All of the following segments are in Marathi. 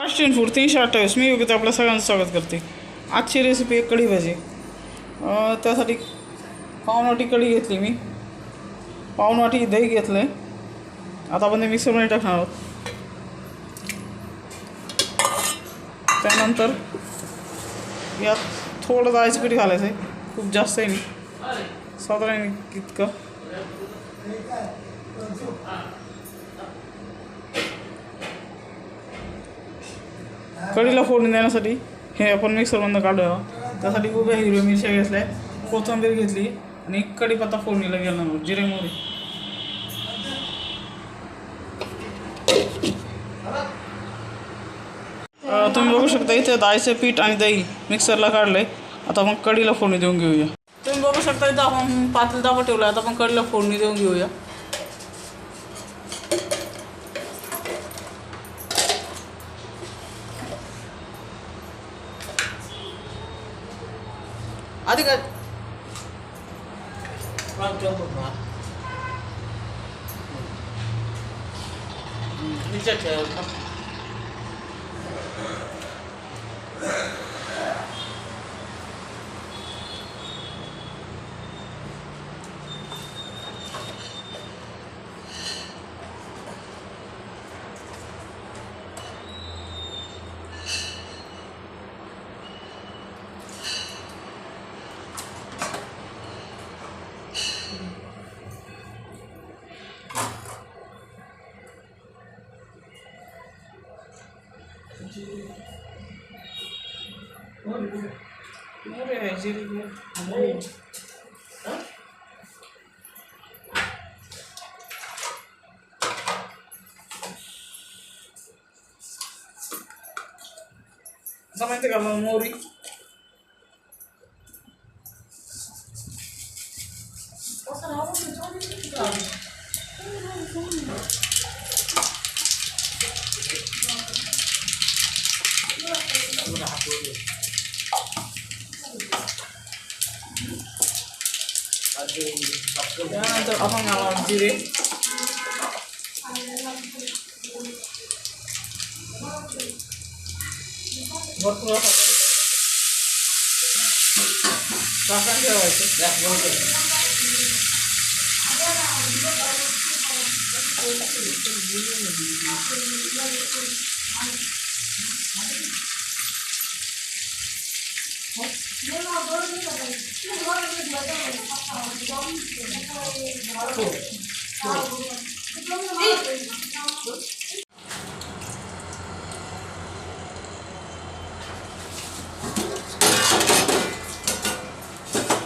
महाराष्ट्रीयन फूड 328 मी योग्यता आपल्या सगळ्यांचं स्वागत करते. आजची रेसिपी एक कढी भाजी. त्यासाठी पाऊण वाटी कढी घेतली मी, पाऊण वाटी दही घेतलं आहे. आता आपण ते मिक्सरमध्ये टाकणार आहोत. त्यानंतर यात थोडं डाळीचं पीठ घालायचं आहे, खूप जास्त आहे नाही, साधारण इतकं. कढीला फोडणी देण्यासाठी हे आपण मिक्सरमधून काढूया. त्यासाठी उभ्या हिरव्या मिरच्या घेतल्या, कोथिंबीर घेतली आणि कढीपत्ता फोडणीला गेला, जिरे मोहरी. तुम्ही बघू शकता इथे डाळीचं पीठ आणि दही मिक्सरला काढलंय. आता आपण कढीला फोडणी देऊन घेऊया. तुम्ही बघू शकता इथं आपण पातेल दाबा ठेवला. आता आपण कढीला फोडणी देऊन घेऊया. आधी काय माहिती का मोहरी त्यानंतर आपण घालणार जिरे, भरपूर झाकण ठेवायचं.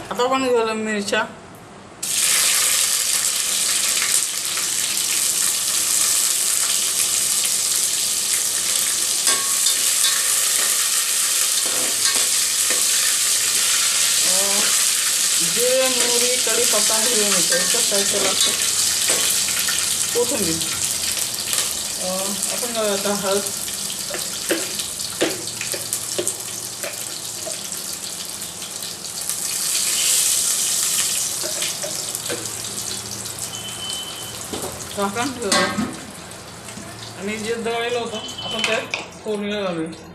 आता आपण घालूया मिरच्या, जिरे मोहरी कढीपत्ता आणि हिरवी मिरची एकच साईडचं लागतं. कोथिंबीर आपण घालूया. आता हळद, झाकण ठेवूया आणि जे दळलेलं होतं आपण त्यात फोडणीला घालूया.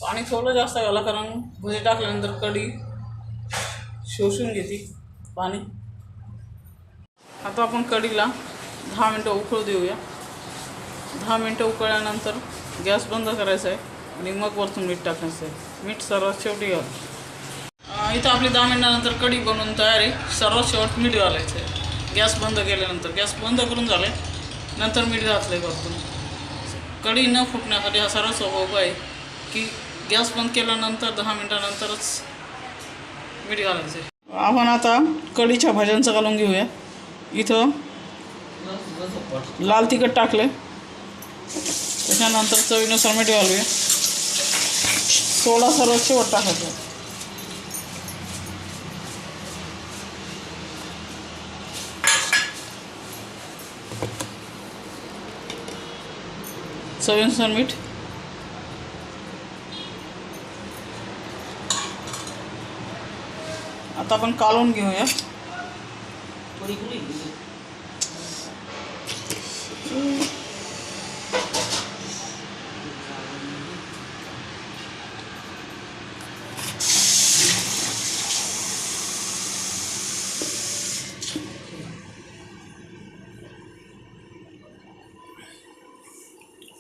पाणी थोडं जास्त घाला, कारण भजी टाकल्यानंतर कढी शोषून घेते पाणी. आता आपण कढीला 10 मिनटं उकळू देऊया. 10 मिनटं उकळल्यानंतर गॅस बंद करायचा आहे आणि मग वरतून मीठ टाकायचं आहे. मीठ सर्वात शेवटी घाल. इथं आपली 10 मिनिटानंतर कढी बनवून तयार आहे. सर्वात शेवट मीठ घालायचं आहे गॅस बंद केल्यानंतर. गॅस बंद करून झाले नंतर मीठ घातलं आहे वरतून. कढी न फुटण्यासाठी हा सर्वात सोपा उपाय आहे की गॅस बंद केल्यानंतर 10 मिनटानंतरच मीठ घालायचं आहे. आपण आता कढीच्या भाज्यांचं घालून घेऊया. इथं लाल तिखट टाकलं, त्याच्यानंतर चवीनुसार मीठ घालूया. सोडा सर्वात शेवट टाकायचा. चवीनुसार मीठ. आता आपण कालवून घेऊया.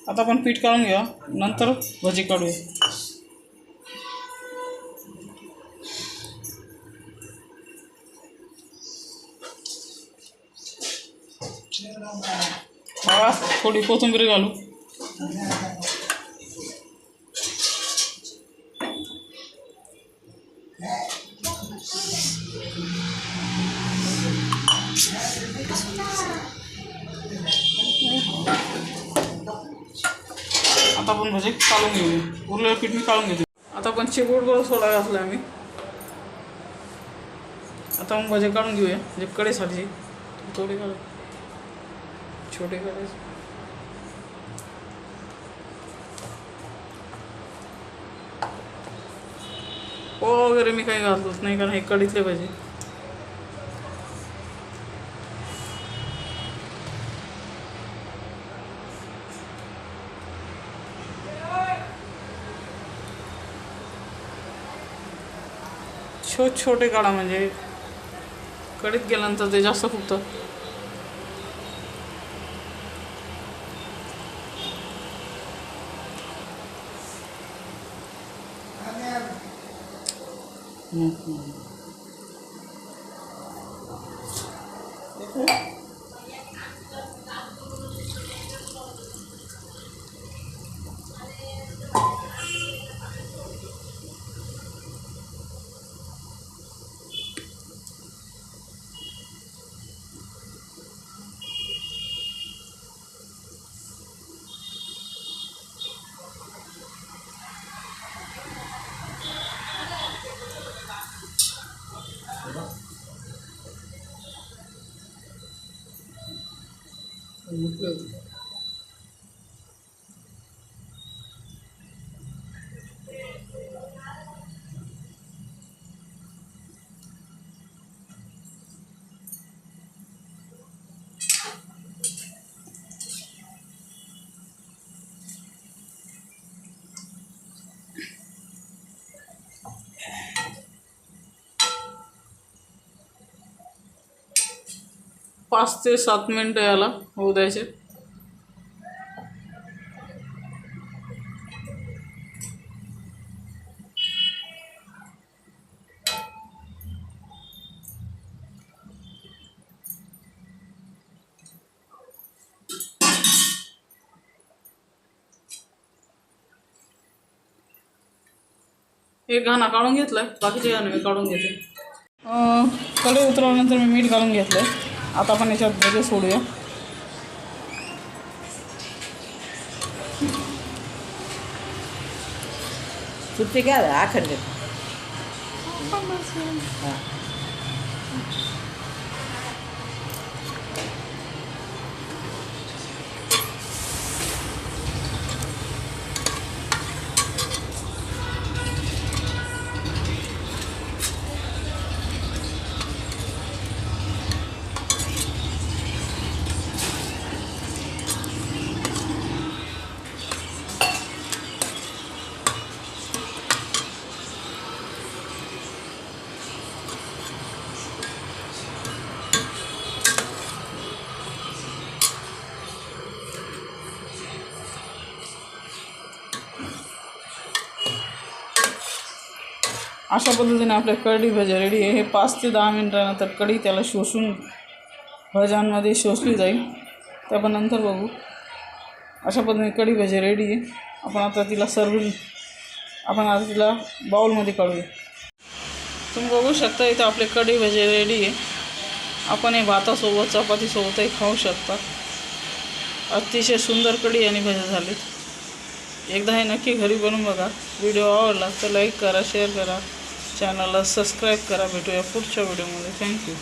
आता आपण पीठ काढून घ्या, नंतर भजी काढूया. थोडी कोथिंबीर घालू. आता आपण भजी काढून घेऊया. उरलेलं पीठ मी काढून घेतो. आता आपण चिमूटभर सोडा घातला आम्ही. आता मग भजी काढून घेऊया. म्हणजे कढईसाठी थोडी घालू, छोटे करायचे. वगैरे मी काही घालतोच नाही, कारण हे कढीतले पाहिजे. छोटे काढा, म्हणजे कढीत गेल्यानंतर ते जास्त फुगतं. पाच ते 7 मिनिटं याला होऊ द्यायचे. एक घाणा काढून घेतलाय, बाकीचे घाणे मी काढून घेते. कढई उतरवल्यानंतर मी मीठ घालून घेतलंय. आता आपण याच्यात भजी सोडूया. सुट्टी घ्या अखंड. अशा पद्धतीने आपल्या कढी भजी रेडी आहे. हे 5 ते 10 मिनिटानंतर कढी त्याला शोषून भज्यांमध्ये शोषली जाईल, ते आपण नंतर बघू. अशा पद्धतीने कढी भजी रेडी आहे. आपण आता तिला सर्विंग आपण आता तिला बाउलमध्ये काढूया. तुम्ही बघू शकता इथं आपले कढी भजे रेडी आहे. आपण हे भातासोबत चपातीसोबतही खाऊ शकता. अतिशय सुंदर कढी आणि भजे झालीत. एकदा हे नक्की घरी बनवून बघा. व्हिडिओ आवडला तर लाईक करा, शेअर करा, चॅनलला सबस्क्राईब करा. भेटूया पुढच्या व्हिडिओमध्ये. थँक्यू.